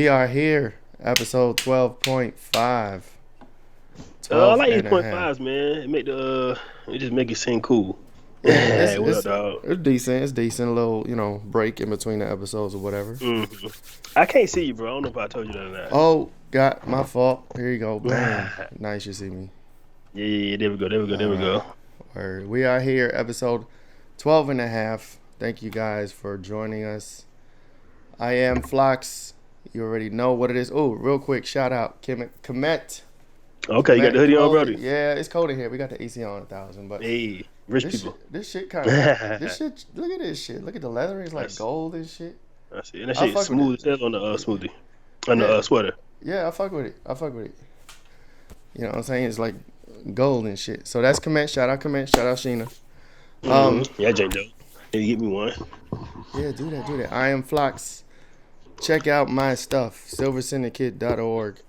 We are here, episode 12.5. I 12 like these and a point half. fives, man. It just make it seem cool. Yeah, What up, dog? it's decent. It's decent. A little, break in between the episodes or whatever. I can't see you, bro. I don't know if I told you that or Oh, got my fault. Here you go. not. Bam. Nice you see me. Yeah. There we go. All There we right. go. We are here, episode 12 and a half. Thank you guys for joining us. I am Flacs. You already know what it is. Oh, real quick, shout out KEMET. Okay, you got the hoodie on, brother. Yeah, it's cold in here. We got the AC on 1,000, but Hey, rich people. This shit kind of this shit. Look at this shit. Look at the leather. It's like gold and shit. I see. And that I shit fuck with smooth it. as hell on the smoothie, on Yeah, the sweater. yeah. I fuck with it. You know what I'm saying? It's like gold and shit. So that's KEMET. Shout out KEMET. Shout out Sheena. Yeah, Jane dope. Can you get me one? Yeah, do that. I am Flacs. Check out my stuff. silversyndicate.org.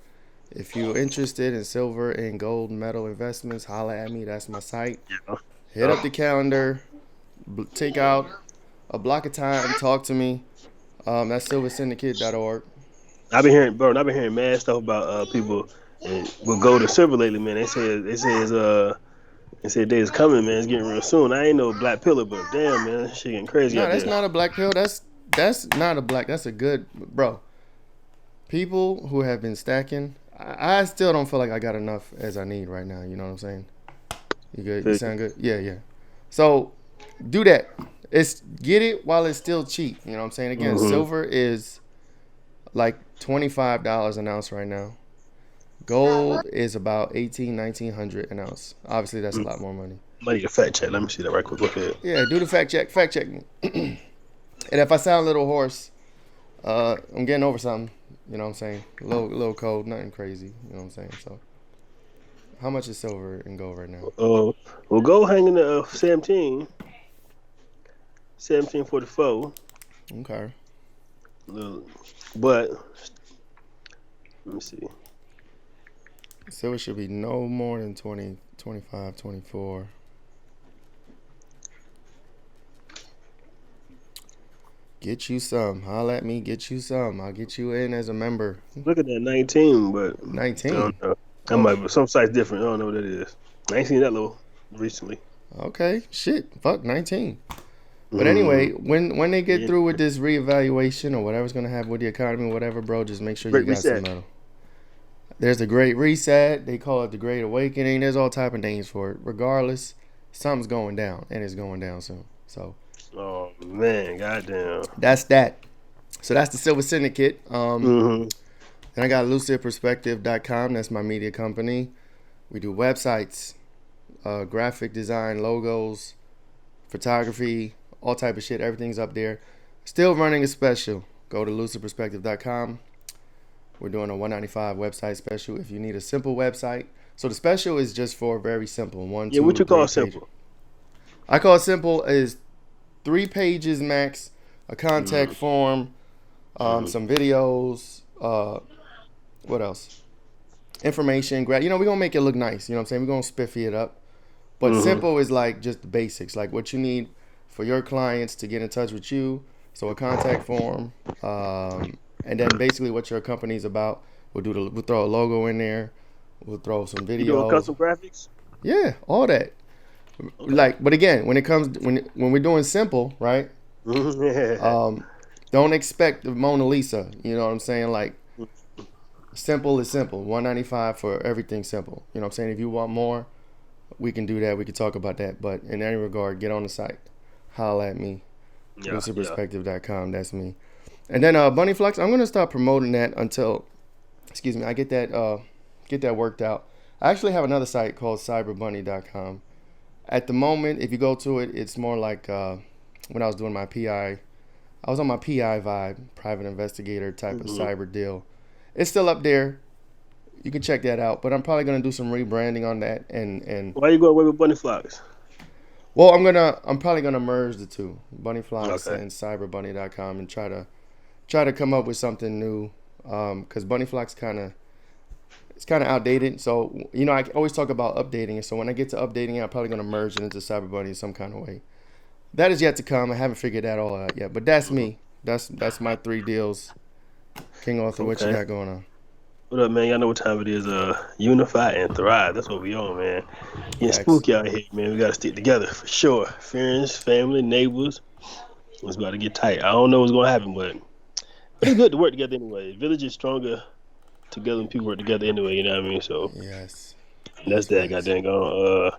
If you're interested in silver and gold metal investments, holla at me. That's my site. Yeah. Hit up the calendar. Take out a block of time. Talk to me. That's silversyndicate.org. I've been hearing mad stuff about people will go to silver lately, man. They said days coming, man. It's getting real soon. I ain't no black pillar, but damn, man, that shit getting crazy No, out that's there. not a black pill. That's not a black. That's a good, bro. People who have been stacking, I still don't feel like I got enough as I need right now. You know what I'm saying? You good? You sound good? Yeah. So do that. Get it while it's still cheap. You know what I'm saying? Again, silver is like $25 an ounce right now. Gold is about $1,900 an ounce. Obviously, that's a lot more money. I need a fact check. Let me see that right quick. Look at it. Yeah, do the fact check. Fact check me. And if I sound a little hoarse, I'm getting over something. You know what I'm saying? A little cold, nothing crazy. You know what I'm saying? So, how much is silver and gold right now? Well, gold hanging at 1744. Okay. But let me see. Silver should be no more than 20, 25, 24. Get you some. Holla at me. Get you some. I'll get you in as a member. Look at that 19, but 19. I don't know. That might be some size different. I don't know what that is. I ain't seen that low recently. Okay. Shit. Fuck 19. But anyway, when they get through with this reevaluation or whatever's gonna happen with the economy or whatever, bro, just make sure you got some metal. There's the Great Reset. They call it the Great Awakening. There's all type of names for it. Regardless, something's going down, and it's going down soon. So. Oh man, goddamn. That's that. So that's the Silver Syndicate. Then I got lucidperspective.com. That's my media company. We do websites, graphic design, logos, photography, all type of shit. Everything's up there. Still running a special. Go to lucidperspective.com. We're doing a $195 website special if you need a simple website. So the special is just for very simple. What you call simple? I call it simple is 3 pages max, a contact form, some videos, what else? Information. We're going to make it look nice. You know what I'm saying? We're going to spiffy it up. But simple is like just the basics, like what you need for your clients to get in touch with you. So a contact form, and then basically what your company's about. We'll throw a logo in there. We'll throw some videos. You doing custom graphics? Yeah, all that. Okay. Like, but again, when we're doing simple, right? Don't expect the Mona Lisa. You know what I'm saying? Like, simple is simple. $195 for everything simple. You know what I'm saying? If you want more, we can do that. We can talk about that. But in any regard, get on the site. Holla at me. lucidperspective.com. That's me. And then Bunee Flacs, I'm gonna start promoting that until, I get that worked out. I actually have another site called cyberbunny.com. At the moment, if you go to it, it's more like when I was doing my PI. I was on my PI vibe, private investigator type of cyber deal. It's still up there. You can check that out. But I'm probably gonna do some rebranding on that. And why you going away with Bunee Flacs? Well, I'm probably gonna merge the two, Bunee Flacs and cyberbunny.com, and try to come up with something new. Because Bunee Flacs it's kind of outdated. So, I always talk about updating it. So when I get to updating it, I'm probably going to merge it into Cyber Bunny in some kind of way. That is yet to come. I haven't figured that all out yet. But that's me. That's my 3 deals King Arthur, what you Okay. got going on? What up, man? Y'all know what time it is. Unify and thrive. That's what we on, man. Getting Facts. spooky out here, man. We gotta stick together for sure. Friends, family, neighbors. It's about to get tight. I don't know what's gonna happen, but it's good to work together anyway. Village is stronger together when people work together anyway. You know what I mean? So Yes. that's That's that. facts. Goddamn going.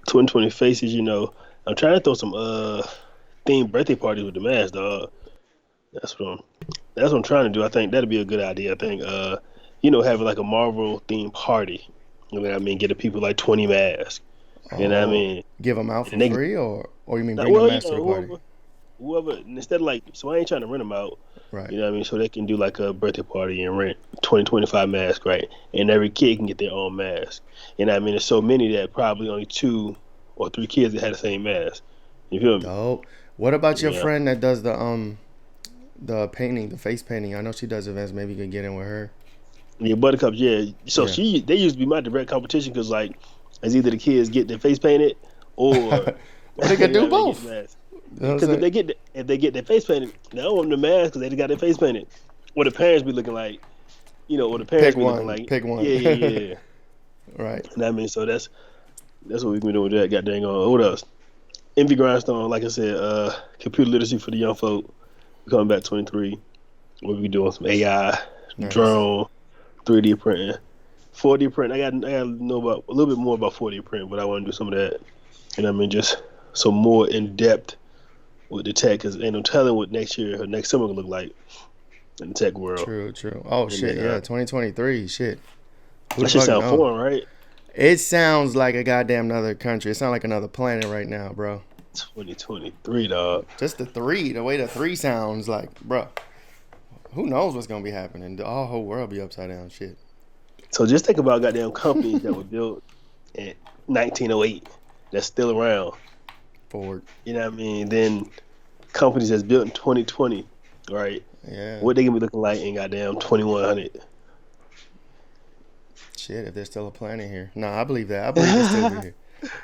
2020 faces. I'm trying to throw some themed birthday parties with the mask, dog. That's what I'm. That's what I'm trying to do. I think that'd be a good idea. I think having like a Marvel themed party. You know what I mean? Get the people like 20 masks. You know what I Oh, mean? give them out And for they, free, or you mean like, bring the well, mask to the party? whoever, instead of like, so I ain't trying to rent them out. Right. You know what I mean? So they can do like a birthday party and rent 20, 25 masks, right? And every kid can get their own mask. You know what I mean? There's so many that probably only 2 or 3 kids that had the same mask. You feel me? Dope. What about your Yeah. friend that does the painting, the face painting? I know she does events. Maybe you could get in with her. Yeah, Buttercups, yeah. So Yeah. they used to be my direct competition because like, it's either the kids get their face painted or Or they you could know do what I mean, get the both. mask. You know what I'm Because saying? if they get their face painted, they don't want them the mask because they got their face painted. Or the parents be looking like, or the Pick parents be looking one. like, Pick yeah, one. yeah, yeah. Right. And I mean, so that's what we been doing with that. Goddamn on. What else? Envy Grindstone, like I said, computer literacy for the young folk. We coming back 23. We'll be doing some AI, Nice. drone, 3D printing, 4D print. I got to know about a little bit more about 4D print, but I want to do some of that. And I mean, just some more in depth with the tech, because ain't no telling what next year or next summer gonna look like in the tech world. True. True. Oh And shit. Yeah. 2023. Shit. Who that the should fuck sound know? foreign, right? It sounds like a goddamn another country. It sounds like another planet right now, bro. 2023, dog. Just the way the three sounds, like, bro. Who knows what's gonna be happening? The whole world be upside down. Shit. So just think about goddamn companies that were built in 1908 that's still around. Forward. You know what I mean? Then companies that's built in 2020, right? Yeah. What they gonna be looking like in goddamn 2100? Shit. If there's still a planet here, nah, I believe that. I believe we'll still be here.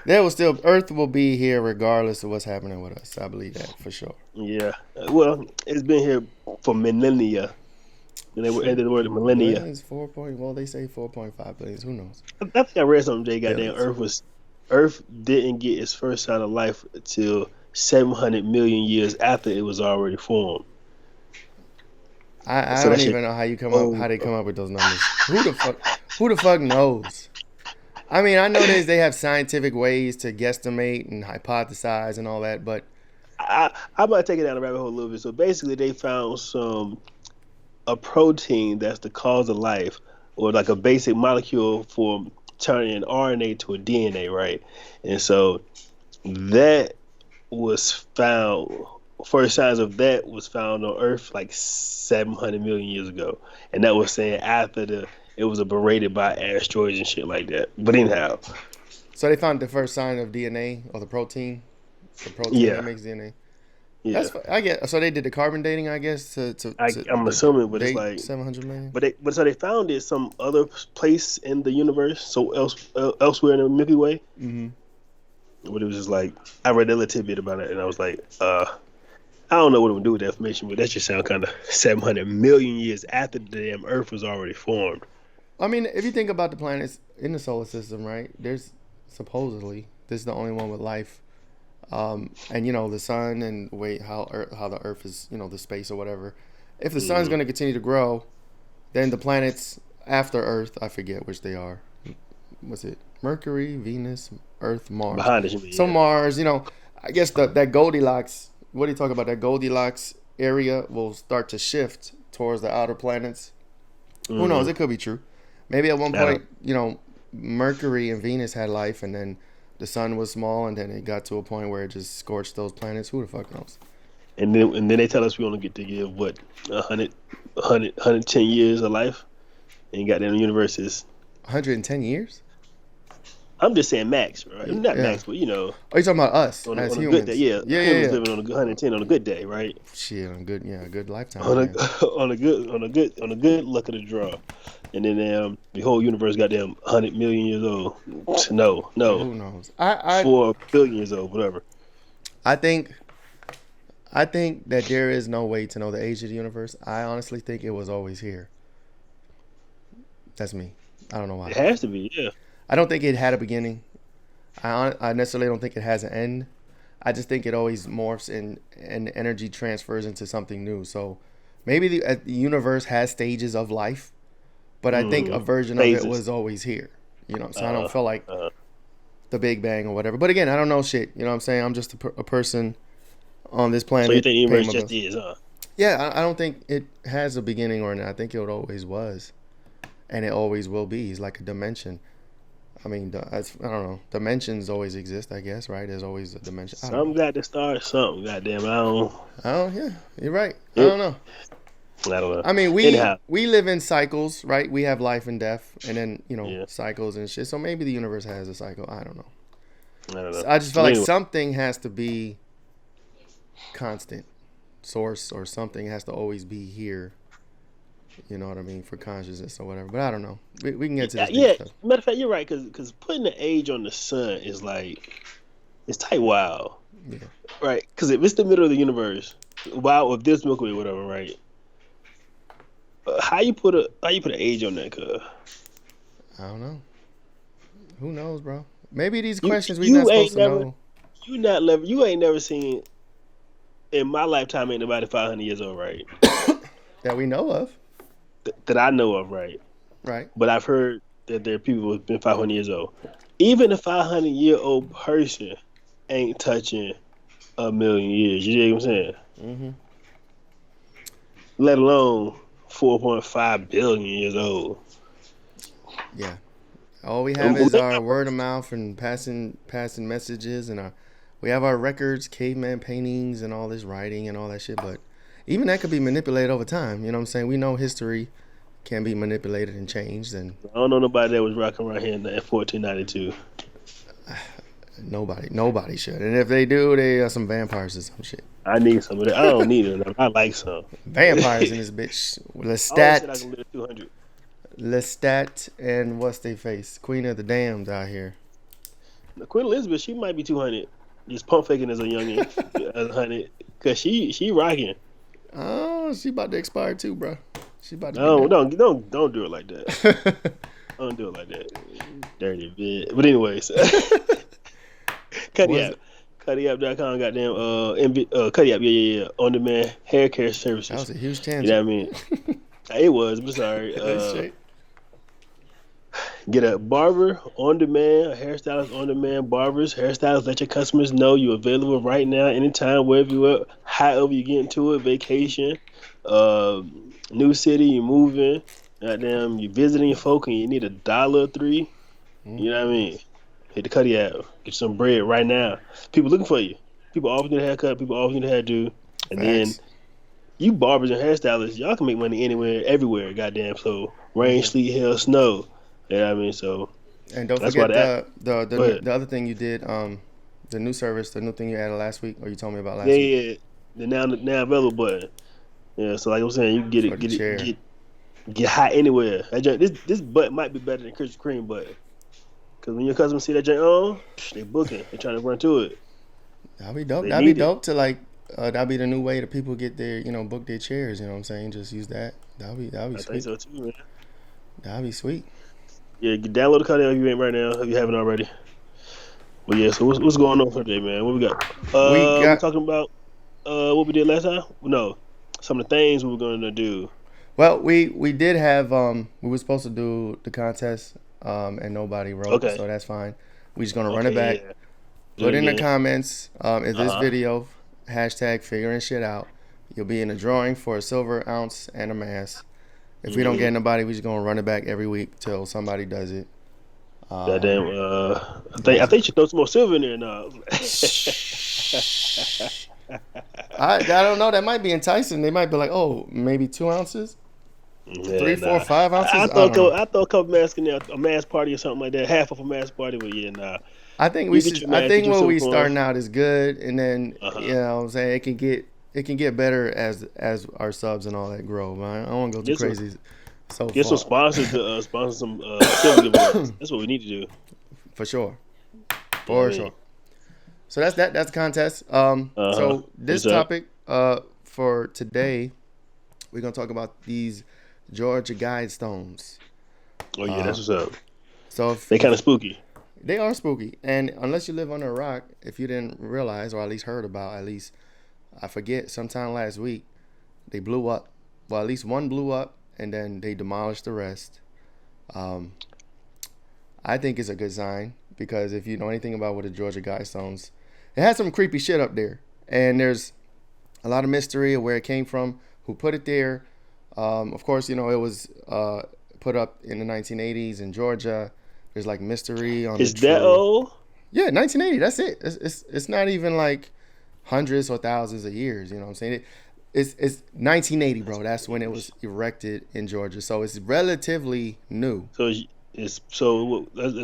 There will still Earth will be here regardless of what's happening with us. I believe that for sure. Yeah. Well, it's been here for millennia. And they were Shit. ended the word millennia. Billions, 4 point. Well, they say 4.5 billions. Who knows? I think I read something, Jay. Goddamn, Billions. Earth didn't get its first sign of life until 700 million years after it was already formed. I So don't that shit. even know how you come up Oh, how they come up with those numbers. Who the fuck knows? I mean, I know they have scientific ways to guesstimate and hypothesize and all that, but I might take it down the rabbit hole a little bit. So basically, they found a protein that's the cause of life, or like a basic molecule for turning an RNA to a DNA, right? And so that was found. First signs of that was found on Earth like 700 million years ago, and that was saying after it was berated by asteroids and shit like that. But anyhow, so they found the first sign of DNA or the protein that yeah, makes DNA. yeah. I get. So they did the carbon dating, I guess, I'm to assuming, but it's date like, 700 million. but so they found it some other place in the universe, so elsewhere in the Milky Way. Mm-hmm. But it was just like I read a little tidbit about it, and I was like, I don't know what I'm gonna do with that information, but that just sound kind of 700 million years after the damn Earth was already formed. I mean, if you think about the planets in the solar system, right? There's supposedly this is the only one with life. And the sun and how the Earth is, the space or whatever. If the sun's going to continue to grow, then the planets after Earth, I forget which they are. Was it Mercury, Venus, Earth, Mars? Behind us, you mean? So Yeah. Mars, I guess that Goldilocks. What do you talk about? That Goldilocks area will start to shift towards the outer planets. Who knows? It could be true. Maybe at one I don't- point, Mercury and Venus had life, and then the sun was small, and then it got to a point where it just scorched those planets. Who the fuck knows? And then they tell us we only get to give what 110 years of life, and got in the universe is. 110 years? I'm just saying max, right? Not Yeah. max, but Are you talking about us on as a humans? good day, yeah. Yeah, Humans yeah. living on a 110 on a good day, right? Shit, on a good lifetime. On a Man. on a good luck of the draw, and then the whole universe goddamn 100 million years old. No, Who knows? I 4 billion years old, whatever. I think I think that there is no way to know the age of the universe. I honestly think it was always here. That's me. I don't know It why. has to be, yeah. I don't think it had a beginning. I necessarily don't think it has an end. I just think it always morphs and energy transfers into something new. So maybe the universe has stages of life, but I think a version of it Phases. was always here. So I don't feel like Uh, the Big Bang or whatever. But again, I don't know shit. You know what I'm saying? I'm just a person on this so you planet think the paying universe my just bills. is, huh? Yeah, I don't think it has a beginning or an end. I think it always was, and it always will be. It's like a dimension. I mean, I don't know. Dimensions always exist, I guess, right? There's always a dimension. I don't Something know. got to start something. Goddamn, I don't. Oh yeah, you're right. I It, don't know. I don't know. I mean, we Anyhow, we live in cycles, right? We have life and death, and then yeah, cycles and shit. So maybe the universe has a cycle. I don't know. I don't know. So I just feel But like anyway, something has to be constant, source or something has to always be here. You know what I mean, for consciousness or whatever. But I don't know. We can get to yeah, this deep yeah. stuff. Matter of fact, you're right. Because putting the age on the sun is like it's tight. Wow, Yeah, right? Because if it's the middle of the universe, wow, if this Milky Way, whatever, right? How you put an age on that? Cause I don't know. Who knows, bro? Maybe these you questions we not you supposed ain't to never know you ain't never seen in my lifetime ain't nobody 500 years old, right? that we know of, That I know of, right? right? But I've heard that there are people who've been 500 years old. Even a 500-year-old person ain't touching a million years. You know what I'm saying? Mm-hmm. Let alone 4.5 billion years old. Yeah. All we have is Maybe our not word of perfect. mouth and passing messages, and we have our records, caveman paintings, and all this writing and all that shit. But even that could be manipulated over time. You know what I'm saying? We know history can be manipulated and changed, and I don't know nobody that was rocking around here in 1492. nobody should. And if they do, they are some vampires or some shit. I need some of that. I don't need it. I like some. Vampires in this bitch. I always said I can live to 200. Lestat, and what's they face? Queen of the Damned out here. Queen Elizabeth, she might be 200. Just pump faking as a youngin, as 100, cause she rocking. Oh, she about to expire too, bro. She about to be No, that. don't do it like that. Don't do it like that. Dirty bit. But anyways, Cuddy Was App. CuddyApp.com, goddamn, Cuddy App, yeah. On demand hair care that services. was a huge You know what I tangent. mean? It was, but sorry. That's straight. Get a barber on demand, a hairstylist on demand, barbers, hairstylists. Let your customers know you're available right now, anytime, wherever you are, however you get into it, vacation, uh, new city, you moving, goddamn, you visiting your folk and you need $1 or $3. You know what I mean? Hit the Cuddy app, get some bread right now. People looking for you. People offering you the haircut, people offering you the hairdo, and then Facts. you barbers and hairstylists, y'all can make money anywhere, everywhere, goddamn. So rain, Hmm. sleet, hail, snow. You know what I mean? So And don't that's why forget the app. Go ahead. the other thing you did, the new service, the new thing you added last week, or you told me about Yeah, last week yeah, yeah. The now available button. Yeah, so like I'm saying, you can for the chair. get hot anywhere. This button might be better than Krispy Kreme button. Cause when your customers see that joint on, they booking. They trying to run to it. That'd be dope. They That'd be need it. dope to like. That'd be the new way that people get their, book their chairs. You know what I'm saying? Just use that. That'd be I think sweet. so too, man. That'd be sweet. Yeah, you download the Cuddy if you ain't right now, if you haven't already. But yeah, so what's going on for today, man? What we got? We We got talking about what we did last time? No, some of the things we were gonna do. well. We did have we were supposed to do the contest and nobody wrote, Okay, so that's fine. We just gonna run it okay, back. yeah. Do Put it in the again. comments if this Uh huh. video hashtag figuring shit out. You'll be in a drawing for a silver ounce and a mask. If we don't get Mm-hmm. nobody, we just gonna run it back every week till somebody does it. Goddamn. I That's think you should throw some more silver in there now. I don't know. That might be enticing. They might be like, oh, maybe 2 ounces, Yeah, three, four, nah. 5 ounces. I I don't know. I thought a couple masks in there, a mask party or something like that, half of a mask party. But yeah, nah. I think we You get should. your I mask, get think your what silver we coins. starting out is good, and then Uh you huh. know what I'm saying it can get better as our subs and all that grow. Man, I don't want to go too Get some crazy so get some far. sponsors to sponsor some silver giveaways. That's what we need to do. For sure, You know what I for mean? sure. So that's that. That's the contest. Uh huh. So What's this up? topic, for today, we're gonna talk about these Georgia Guidestones. Oh yeah, that's what's up. So They kind of spooky. they are spooky, and unless you live under a rock, if you didn't realize or at least heard about, at least I forget, sometime last week, they blew up. Well, at least one blew up, and then they demolished the rest. I think it's a good sign because if you know anything about what the Georgia Guidestones, it has some creepy shit up there, and there's a lot of mystery of where it came from, who put it there. Of course, it was put up in the 1980s in Georgia. There's like mystery on. Is that old? Yeah, 1980. That's it. It's not even like hundreds or thousands of years. You know what I'm saying? It's 1980, bro. That's when it was erected in Georgia. So it's relatively new. Let's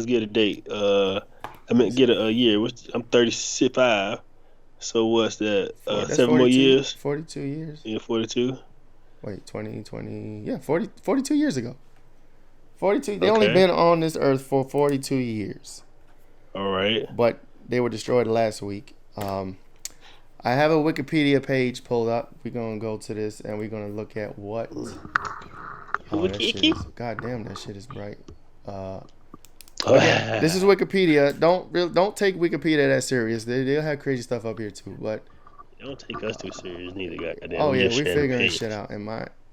get a date. Get a year. I'm 35. So what's that? 7 more years? 42 years. Yeah, 42. Wait, 20. Yeah, 42 years ago. 42. They only been on this earth for 42 years. All right. But they were destroyed last week. I have a Wikipedia page pulled up. We're going to go to this and we're going to look at what. God damn, that shit is bright. This is Wikipedia. Don't take Wikipedia that serious. They'll have crazy stuff up here too, but don't take us too serious neither. Goddamn. Oh yeah, we're figuring shit out. And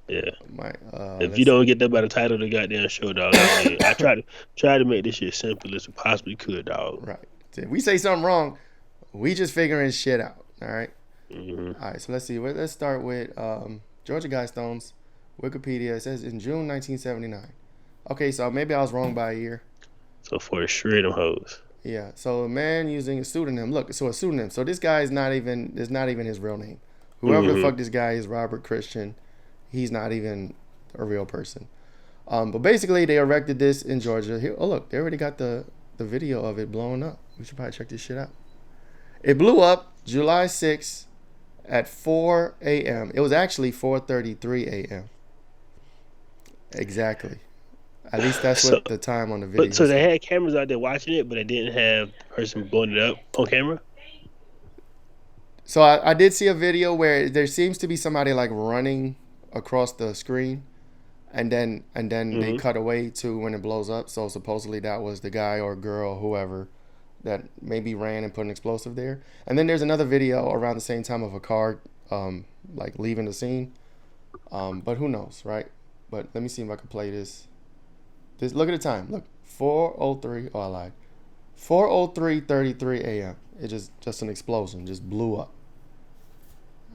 if you don't get that by the title of the goddamn show, dog, I try to make this shit simple as we possibly could, dog. Right. If we say something wrong, we just figuring shit out. All right. Mm-hmm. All right. So let's see. Let's start with Georgia Guidestones. Wikipedia, it says in June 1979. Okay, so maybe I was wrong by a year. So for the shred them hoes. Yeah. So a man using a pseudonym. Look, so a pseudonym. So this guy is not even his real name. Whoever the fuck this guy is, Robert Christian, he's not even a real person. But basically they erected this in Georgia. Here, oh look, they already got the video of it blowing up. We should probably check this shit out. It blew up July 6th at 4 a.m. It was actually 4:33 a.m. Exactly. At least that's what the time on the video. So they had cameras out there watching it, but they didn't have the person blowing it up on camera? So I did see a video where there seems to be somebody like running across the screen, and then they cut away to when it blows up. So supposedly that was the guy or girl or whoever that maybe ran and put an explosive there. And then there's another video around the same time of a car like leaving the scene. But who knows, right? But let me see if I can play this. Look at the time. Look, 4:03. Oh, I lied. 4:03:33 a.m. It just an explosion, just blew up.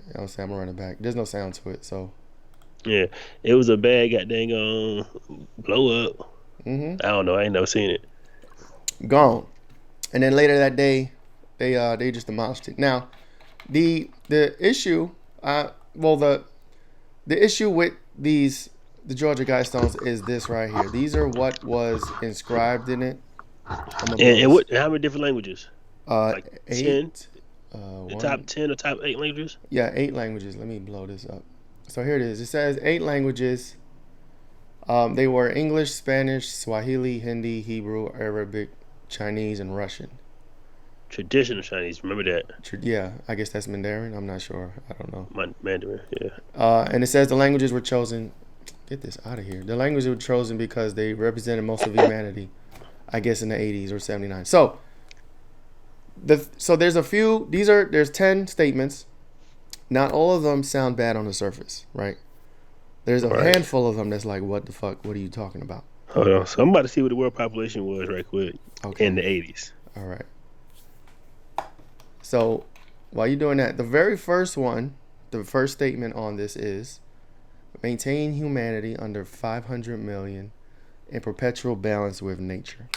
You know what I'm saying? I'm gonna run it back. There's no sound to it, so. Yeah, it was a bad goddamn blow up. I don't know. I ain't never seen it. Gone. And then later that day, they just demolished it. Now, the issue, the issue with the Georgia Guidestones is this right here. These are what was inscribed in it. And how many different languages? Like 8. 10? The top 10 or top 8 languages? Yeah, 8 languages. Let me blow this up. So here it is. It says 8 languages. They were English, Spanish, Swahili, Hindi, Hebrew, Arabic, Chinese, and Russian. Traditional Chinese. Remember that? Yeah, I guess that's Mandarin. I'm not sure. I don't know. Mandarin, yeah. And it says the languages were chosen. Get this out of here. The languages were chosen because they represented most of humanity, I guess in the 80s or 79. So there's a few. There's 10 statements. Not all of them sound bad on the surface, right? There's a handful of them that's like, what the fuck? What are you talking about? Hold on. So I'm about to see what the world population was right quick in the 80s. All right. So while you're doing that, the very first one, the first statement on this is maintain humanity under 500 million in perpetual balance with nature.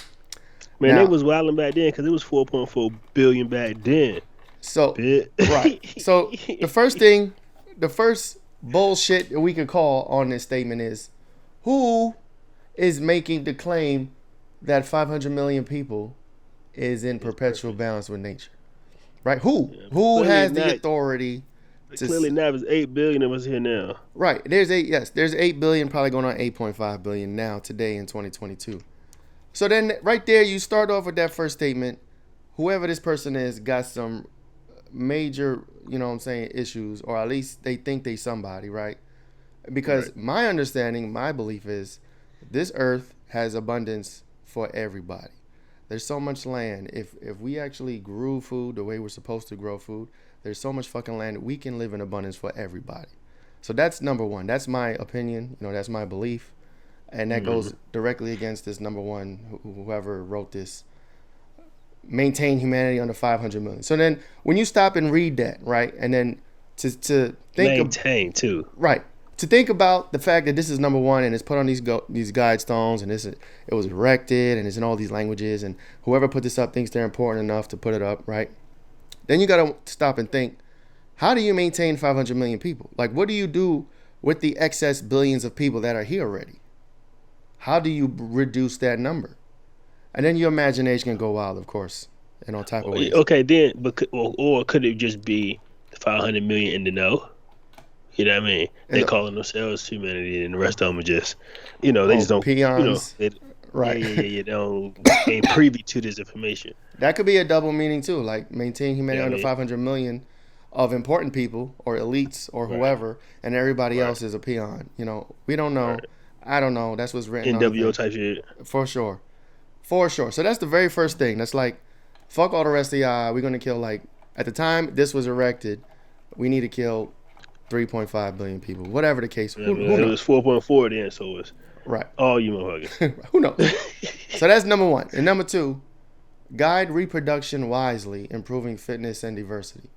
Man, it was wilding back then because it was 4.4 billion back then. So, right. So the first bullshit that we could call on this statement is, who is making the claim that 500 million people is in perpetual balance with nature? Right? Who has the authority? Clearly not. It's 8 billion of us here now. Right. There's 8 billion, probably going on 8.5 billion now today in 2022. So then right there you start off with that first statement. Whoever this person is got some major, you know what I'm saying, issues, or at least they think they somebody, right? Because Right. my understanding, my belief is this earth has abundance for everybody. There's so much land. If we actually grew food the way we're supposed to grow food, there's so much fucking land. We can live in abundance for everybody. So that's number one. That's my opinion. You know, that's my belief. And that Mm-hmm. goes directly against this number one, whoever wrote this, maintain humanity under 500 million. So then when you stop and read that, right, and then to think of, Maintain too. right, to think about the fact that this is number one and it's put on these guide stones, and it was erected and it's in all these languages, and whoever put this up thinks they're important enough to put it up, right? Then you got to stop and think, how do you maintain 500 million people? Like, what do you do with the excess billions of people that are here already? How do you reduce that number? And then your imagination can go wild, of course, in all type of ways. Okay, then, but or could it just be 500 million in the know? You know what I mean? And They calling themselves humanity, and the rest of them are just, they just don't, peons, right? they ain't privy to this information. That could be a double meaning too, like maintain humanity Yeah, I under mean, 500 million of important people or elites or right, whoever, and everybody right, else is a peon. You know, we don't know. right. I don't know. That's what's written on the NWO thing. type shit. For sure. For sure. So that's the very first thing. That's like, fuck all the rest of y'all. We're going to kill, like, at the time this was erected, we need to kill 3.5 billion people. Whatever the case. Yeah, Who it knows? was 4.4 then, so it's Right. all you motherfuckers. Who knows? So that's number one. And number two, guide reproduction wisely, improving fitness and diversity.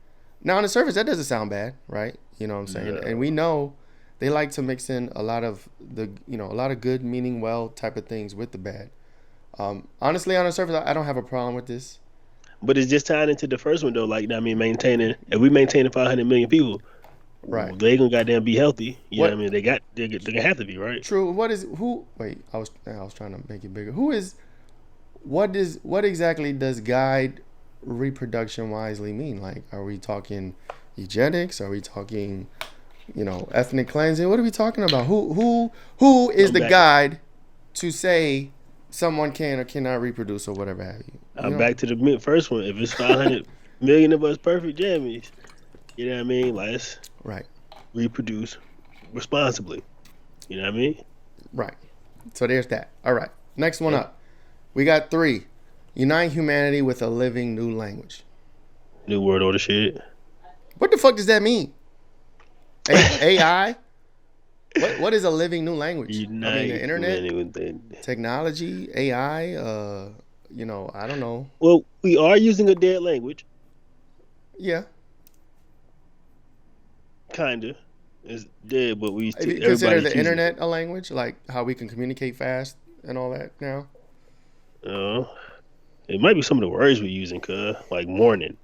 Now, on the surface, that doesn't sound bad, right? You know what I'm saying? No. And we know they like to mix in a lot of a lot of good, meaning well type of things with the bad. Honestly, on the surface, I don't have a problem with this. But it's just tied into the first one though. Like, I mean, if we maintaining 500 million people, Right. they gonna goddamn be healthy. You know what I What? mean? They gonna have to be, right? True. What is who? Wait, I was trying to make it bigger. Who is? What exactly does guide reproduction wisely mean? Like, are we talking eugenics? Are we talking, ethnic cleansing? What are we talking about? Who is I'm the back. guide to say someone can or cannot reproduce or whatever have you? I'm back to the first one. If it's 500 million of us perfect jammies, you know what I mean? Let's Right. reproduce responsibly. You know what I mean? Right. So there's that. All right. Next one Yeah. up. We got 3. Unite humanity with a living new language. New world order shit. What the fuck does that mean? AI? What is a living new language? Unite The internet, humanity with the- technology, AI. I don't know. Well, we are using a dead language, Yeah. kinda. It's dead, but we If you everybody's consider the using internet a language, like how we can communicate fast and all that now. it. It might be some of the words we're using, like morning,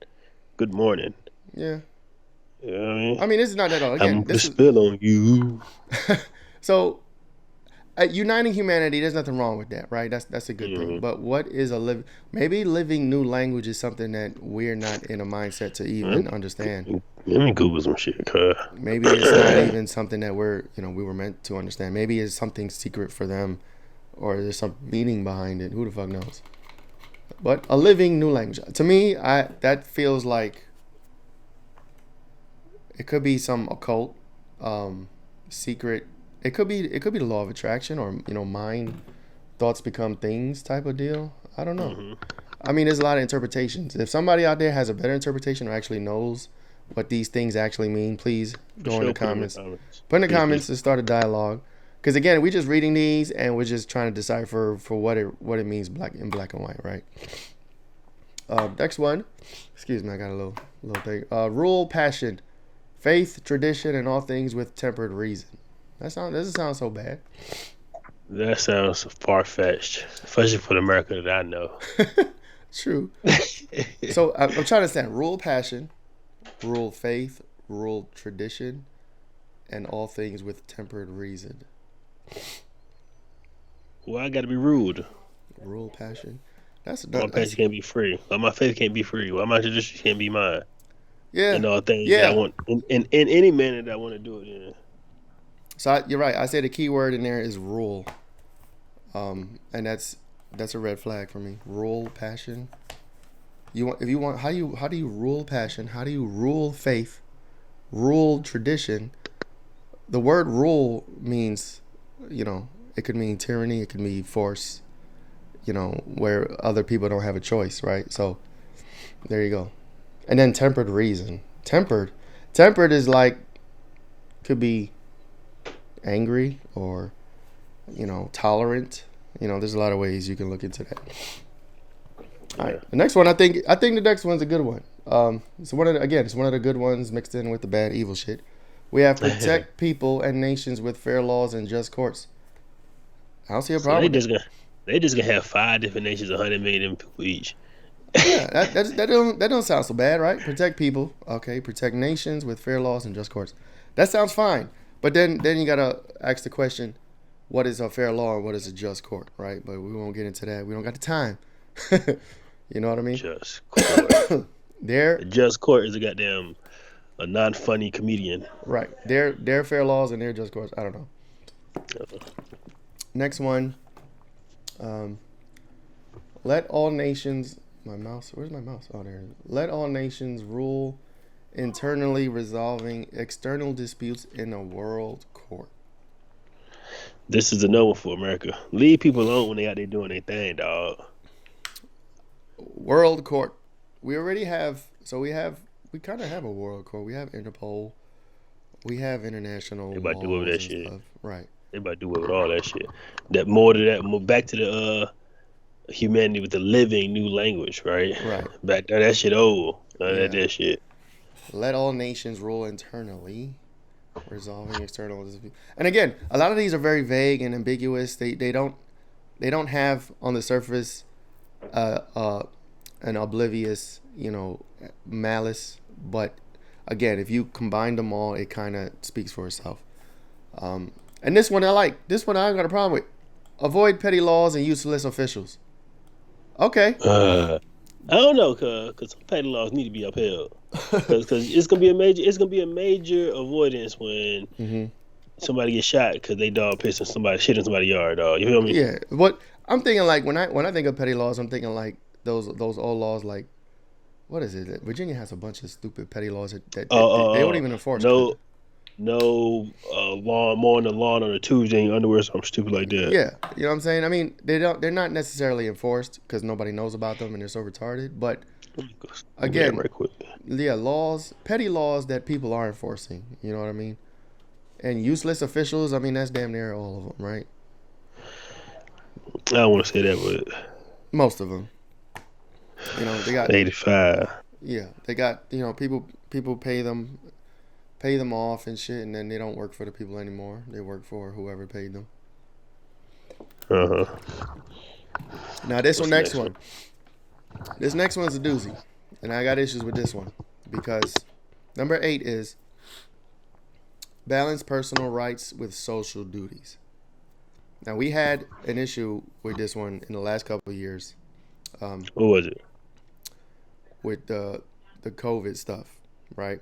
good morning. Yeah. You know what I mean? I mean, this is not that all. Again, I'm gonna this is spill on you. so. Uniting humanity, there's nothing wrong with that, right? That's a good thing. But what is maybe living new language is something that we're not in a mindset to even understand. Let me Google some shit, cuz. Maybe it's not even something that we were meant to understand. Maybe it's something secret for them, or there's some meaning behind it. Who the fuck knows? But a living new language, to me, that feels like it could be some occult, secret. It could be the law of attraction, or mind, thoughts become things type of deal. I don't know. I mean, there's a lot of interpretations. If somebody out there has a better interpretation or actually knows what these things actually mean, please go in the comments. Put in the comments to start a dialogue. Because again, we're just reading these and we're just trying to decipher for what it means black and white, right? Next one. Excuse me, I got a little thing. Rule, passion, faith, tradition, and all things with tempered reason. That doesn't sound so bad. That sounds far fetched, especially for the America that I know. True. So I'm trying to understand. Rule, passion, rule, faith, rule, tradition, and all things with tempered reason. Well, I gotta be rude. Rule, passion. My passion can't be free. Well, my faith can't be free. Well, my tradition can't be mine. Yeah. And all things that I want in any manner that I want to do it in. So you're right. I say the key word in there is rule. And that's a red flag for me. Rule, passion, If you want, how do you rule passion? How do you rule faith? Rule tradition. The word rule means, it could mean tyranny. It could mean force. Where other people don't have a choice, right? So there you go. And then tempered reason. Tempered is like, could be angry or, tolerant. There's a lot of ways you can look into that. All right. The next one, I think the next one's a good one. It's one of the good ones mixed in with the bad evil shit. We have protect people and nations with fair laws and just courts. I don't see a problem. They just gonna have 5 different nations, 100 million people each. Yeah, that don't sound so bad, right? Protect people, okay. Protect nations with fair laws and just courts. That sounds fine. But then you gotta ask the question, what is a fair law and what is a just court, right? But we won't get into that. We don't got the time. You know what I mean? Just court. The just court is a non-funny comedian. Right. Their fair laws and their just courts. I don't know. Next one. Let all nations. My mouse. Where's my mouse? Oh, there. Let all nations rule internally, resolving external disputes in a world court. This is a no one for America. Leave people alone when they out there doing their thing, dog. World court. We already have. So we kind of have a world court. We have Interpol. We have international. They about to do with that shit. Stuff. Right. They about to do with all that shit. More back to the humanity with the living new language, right? Right. Back there, that shit old. That shit. Let all nations rule internally, resolving external disputes. And again, a lot of these are very vague and ambiguous. They don't have on the surface an oblivious, malice. But again, if you combine them all, it kind of speaks for itself. And this one I like. This one I ain't got a problem with. Avoid petty laws and useless officials. Okay. I don't know, cause some petty laws need to be upheld. Cause it's gonna be a major avoidance when somebody gets shot because they dog pissing somebody shit in somebody's yard, dog. You feel me? Yeah. What I'm thinking, like when I think of petty laws, I'm thinking like those old laws, like what is it? Virginia has a bunch of stupid petty laws that they don't even enforce. No mowing the lawn on a Tuesday in underwear or something stupid like that. Yeah, you know what I'm saying? I mean, they're not necessarily enforced because nobody knows about them and they're so retarded. But again, petty laws that people are enforcing. You know what I mean? And useless officials, I mean, that's damn near all of them, right? I don't want to say that, but most of them. They got 85. Yeah, they got people pay them off and shit, and then they don't work for the people anymore. They work for whoever paid them. Now this next one. This next one's a doozy, and I got issues with this one because number 8 is balance personal rights with social duties. Now we had an issue with this one in the last couple of years. What was it? With the COVID stuff, right?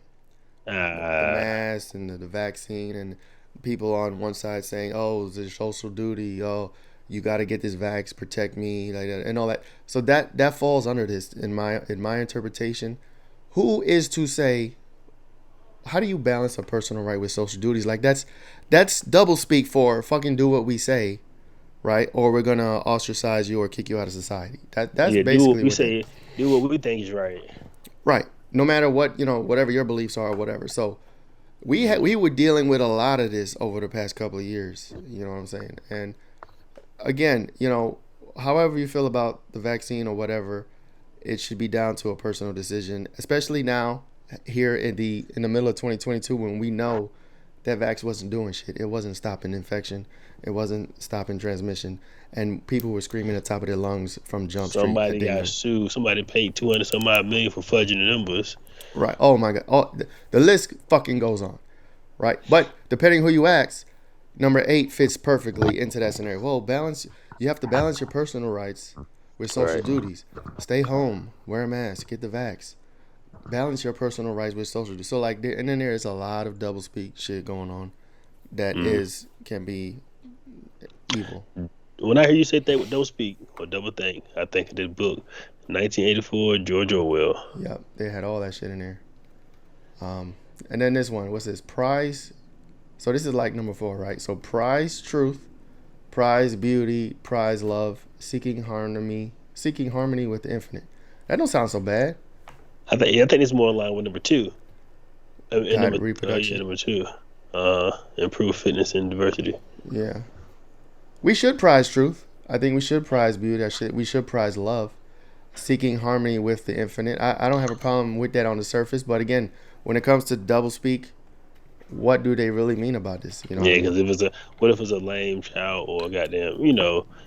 The mask and the vaccine, and people on one side saying, "Oh, it's a social duty. Oh, you got to get this vax, protect me," like that, and all that. So that falls under this in my interpretation. Who is to say? How do you balance a personal right with social duties? Like that's double speak for fucking do what we say, right? Or we're gonna ostracize you or kick you out of society. That's basically do what we say. Do what we think is right. Right. No matter what, whatever your beliefs are or whatever. So we were dealing with a lot of this over the past couple of years. You know what I'm saying? And again, however you feel about the vaccine or whatever, it should be down to a personal decision, especially now here in the middle of 2022 when we know that vax wasn't doing shit. It wasn't stopping infection. It wasn't stopping transmission. And people were screaming at the top of their lungs from Jump Street. Somebody got sued. Somebody paid $200-some odd million for fudging the numbers. Right. Oh my God. Oh, the list fucking goes on. Right. But depending who you ask, number 8 fits perfectly into that scenario. Well, you have to balance your personal rights with social duties. Stay home. Wear a mask. Get the vax. Balance your personal rights with social duties. So and then there is a lot of double speak shit going on that can be evil. when I hear you say don't speak or double think, I think of this book, 1984, George Orwell. Yep, they had all that shit in there. Um, and then this one, what's this? Prize. So this is like number 4, right? So prize truth, prize beauty, prize love, seeking harmony with the infinite. That don't sound so bad. I think it's more in line with number 2. Guide reproduction. Number 2. Improve fitness and diversity. Yeah. We should prize truth. I think we should prize beauty. We should prize love. Seeking harmony with the infinite. I don't have a problem with that on the surface, but again, when it comes to double speak, what do they really mean about this? You know? Yeah, because what if it was a lame child or a goddamn,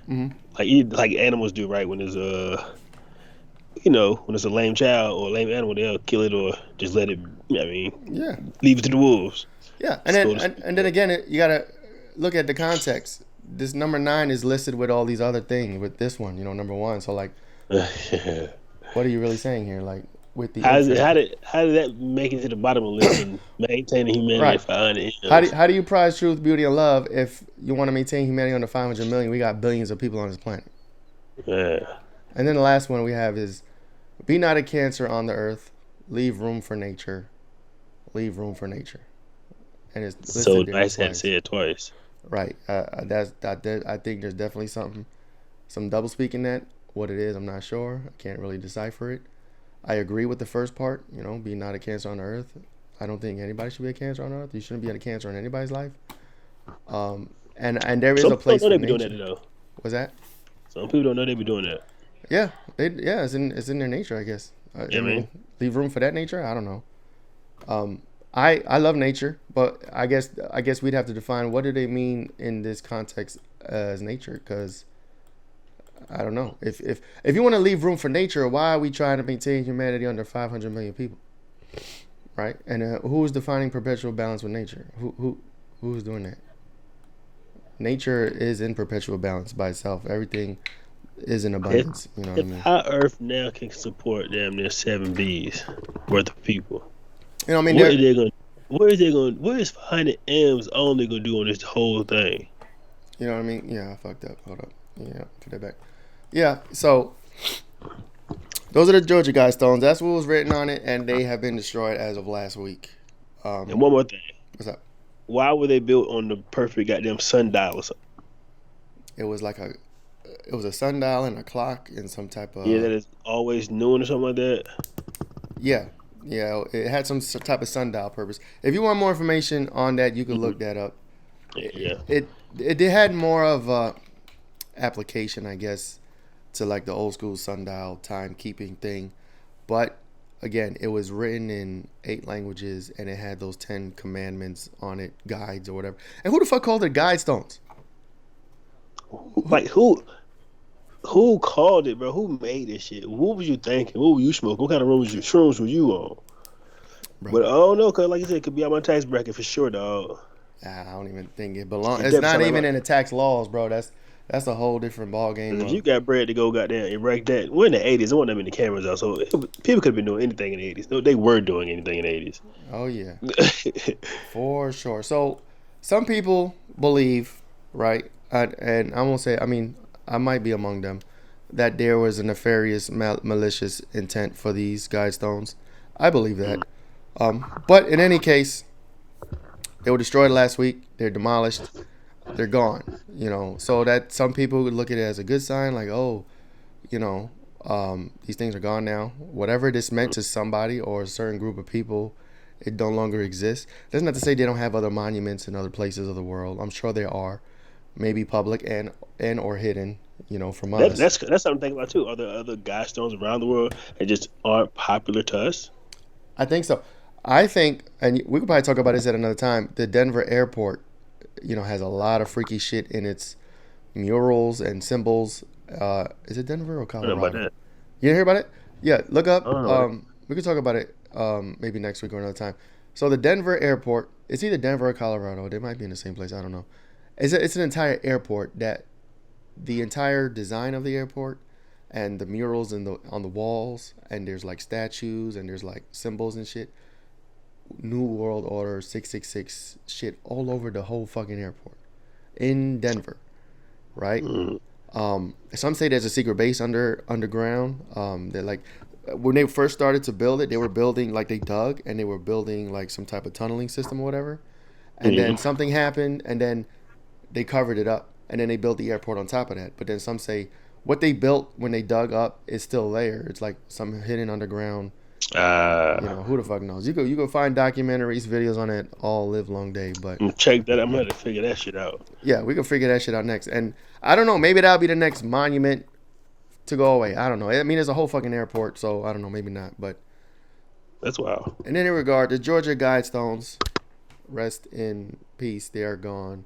Mm-hmm. like animals do, right? When there's when it's a lame child or a lame animal, they'll kill it or just let it. Yeah. Leave it to the wolves. Yeah, and then again, you gotta look at the context. This number 9 is listed with all these other things. With this one, number 1. So like, what are you really saying here? Like with the how did that make it to the bottom of the list and maintaining humanity right. at 500 How do you prize truth, beauty, and love if you want to maintain humanity under 500 million? We got billions of people on this planet. Yeah. And then the last one we have is, be not a cancer on the earth, leave room for nature. Leave room for nature. And it's so nice had to say it twice. Right. I think there's definitely some double speak in that. What it is, I'm not sure. I can't really decipher it. I agree with the first part, be not a cancer on the earth. I don't think anybody should be a cancer on earth. You shouldn't be a cancer in anybody's life. And there is a place for nature. Some people don't know they be doing that though. What's that? Some people don't know they be doing that. Yeah, it's in their nature, I guess. Leave room for that nature. I don't know. I love nature, but I guess we'd have to define what do they mean in this context as nature, because I don't know. If you want to leave room for nature, why are we trying to maintain humanity under 500 million people? Right? And who's defining perpetual balance with nature? Who's doing that? Nature is in perpetual balance by itself. Everything is in abundance. If our Earth now can support damn near 7 B's worth of people, what is 500 M's only gonna do on this whole thing? You know what I mean? Yeah, I fucked up. Hold up. Yeah, put that back. Yeah, so those are the Georgia Guidestones. That's what was written on it, and they have been destroyed as of last week. And one more thing. What's up? Why were they built on the perfect goddamn sundial or something? It was a sundial and a clock and some type of... Yeah, that is always noon or something like that? Yeah, it had some type of sundial purpose. If you want more information on that, you can look that up. Yeah. It had more of a application, I guess, to like the old school sundial timekeeping thing. But again, it was written in 8 languages and it had those 10 commandments on it, guides or whatever. And who the fuck called it Guidestones? Like who called it, bro? Who made this shit? What was you thinking? What were you smoking? What kind of shrooms were you on? Bro. But I don't know, cause like you said, it could be on my tax bracket for sure, dog. I don't even think it belongs. It's not even in the tax laws, bro. That's a whole different ball game. If you got bread to go goddamn erect that, we're in the 80s. There wasn't that many cameras out, so people could have been doing anything in the 80s. They were doing anything in the 80s. Oh yeah, for sure. So some people believe, right, and I won't say. I mean, I might be among them, that there was a nefarious, malicious intent for these Guidestones. I believe that. But in any case, they were destroyed last week. They're demolished. They're gone. So that some people would look at it as a good sign, like, oh, these things are gone now. Whatever this meant to somebody or a certain group of people, it no longer exists. That's not to say they don't have other monuments in other places of the world. I'm sure there are, maybe public and or hidden, from us. That's something to think about too. Are there other Guidestones around the world that just aren't popular to us? I think so. I think, and we could probably talk about this at another time, the Denver airport, has a lot of freaky shit in its murals and symbols. Is it Denver or Colorado? I don't know about that. You didn't hear about it? Yeah, look up. We could talk about it maybe next week or another time. So the Denver airport, it's either Denver or Colorado. They might be in the same place. I don't know. It's an entire airport that the entire design of the airport and the murals on the walls, and there's like statues and there's like symbols and shit. New World Order 666 shit all over the whole fucking airport in Denver, right? Some say there's a secret base underground. That like when they first started to build it, they were building like they dug and they were building like some type of tunneling system or whatever. And then something happened, and then they covered it up, and then they built the airport on top of that. But then some say what they built when they dug up is still there. It's like some hidden underground. Who the fuck knows? You go find documentaries, videos on it all live long day. But check that. I'm gonna have to figure that shit out. Yeah, we can figure that shit out next. And I don't know, maybe that'll be the next monument to go away. I don't know. I mean, there's a whole fucking airport, so I don't know, maybe not. But that's wild. In any regard, the Georgia Guidestones, rest in peace. They are gone.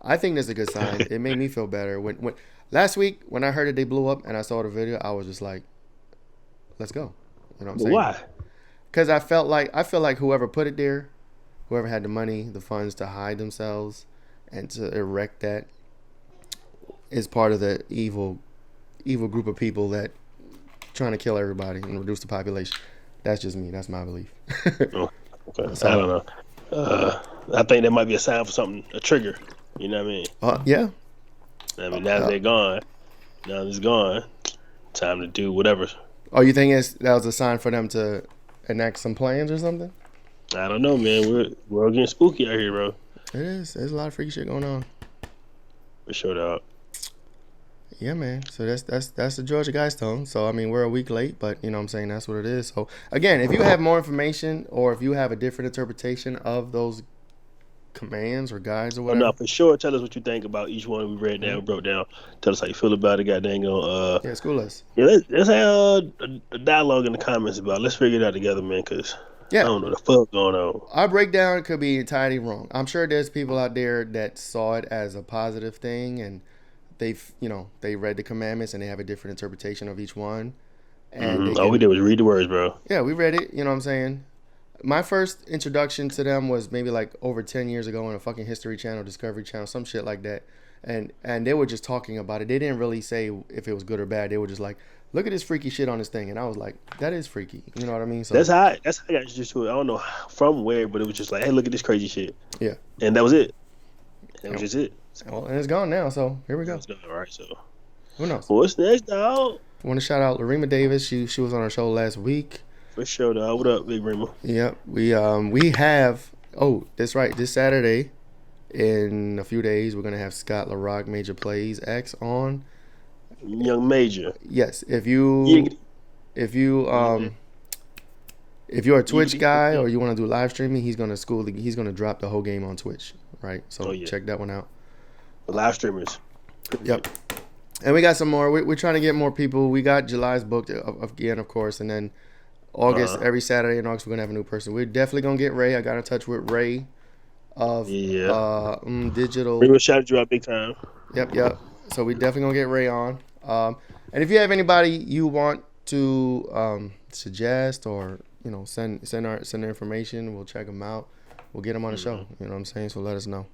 I think that's a good sign. It made me feel better. When last week when I heard that they blew up and I saw the video, I was just like, let's go. You know what I'm saying? Why? Because I feel like whoever put it there, whoever had the money, the funds to hide themselves and to erect that, is part of the evil group of people that trying to kill everybody and reduce the population. That's just me. That's my belief. Okay. So, I don't know. I think that might be a sign for something, a trigger. You know what I mean? Yeah. I mean, now they're gone. Now it's gone. Time to do whatever. Oh, you think that was a sign for them to enact some plans or something? I don't know, man. We're all getting spooky out here, bro. It is. There's a lot of freaky shit going on. For sure, dog. Yeah, man. So that's the Georgia Guidestone. So I mean, we're a week late, but you know what I'm saying, that's what it is. So again, if you have more information or if you have a different interpretation of those commands or guides or whatever. No, for sure. Tell us what you think about each one we read down, broke down. Tell us how you feel about it. Goddamn, yeah, school us. Yeah, let's have a dialogue in the comments about it. Let's figure it out together, man. Cause I don't know the fuck going on. Our breakdown could be entirely wrong. I'm sure there's people out there that saw it as a positive thing and they read the commandments and they have a different interpretation of each one. And all we did was read the words, bro. Yeah, we read it. You know what I'm saying? My first introduction to them was maybe like over 10 years ago on a fucking History Channel, Discovery Channel, some shit like that. And they were just talking about it. They didn't really say if it was good or bad. They were just like, look at this freaky shit on this thing. And I was like, that is freaky. You know what I mean? So that's how I got introduced to it. I don't know from where, but it was just like, hey, look at this crazy shit. Yeah. And that was it. That was just it. Well, and it's gone now, so here we go. It's gone, all right, so who knows? What's next, dog? I want to shout out Larima Davis. She was on our show last week. For sure, dog. What up, Big Rima? Yep. We have that's right. This Saturday, in a few days, we're gonna have Scott LaRock Major Plays X on. Young Major. Yes. If you're a Twitch guy or you want to do live streaming, he's gonna drop the whole game on Twitch, right? So check that one out. The live streamers. Yep. And we got some more. We're trying to get more people. We got July's booked again, of course, and then August, every Saturday in August, we're gonna have a new person. We're definitely gonna get Ray. I got in touch with Ray of Digital. We will shout you out big time. Yep. So we definitely gonna get Ray on. And if you have anybody you want to suggest or send their information, we'll check them out. We'll get them on the show. You know what I'm saying? So let us know.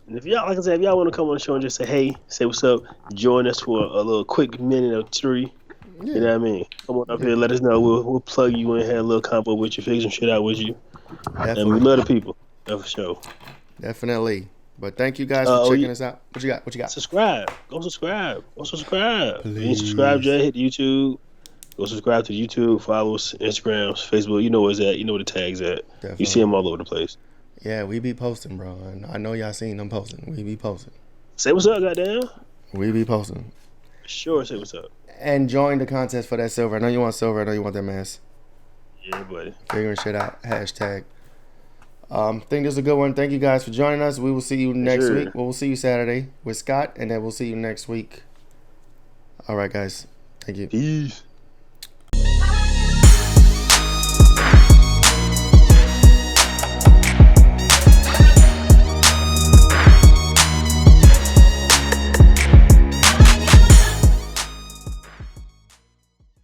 And if y'all, like I said, if y'all want to come on the show and just say hey, say what's up, join us for a little quick minute or three. Yeah. You know what I mean? Come on up here, let us know. We'll plug you in, have a little combo with you, figure some shit out with you. Definitely. And we love the people. Yeah, for sure. Definitely. But thank you guys for checking us out. What you got? Subscribe. Go subscribe. Please. If you ain't subscribed yet, hit YouTube. Go subscribe to YouTube. Follow us, Instagram, Facebook. You know where it's at. You know where the tag's at. Definitely. You see them all over the place. Yeah, we be posting, bro. And I know y'all seen them posting. We be posting. Say what's up, goddamn. We be posting. Sure, say what's up. And join the contest for that silver. I know you want silver. I know you want that mask. Yeah, buddy. Figuring shit out. Hashtag. Think this is a good one. Thank you guys for joining us. We will see you next week. Well, we'll see you Saturday with Scott, and then we'll see you next week. All right, guys. Thank you. Peace.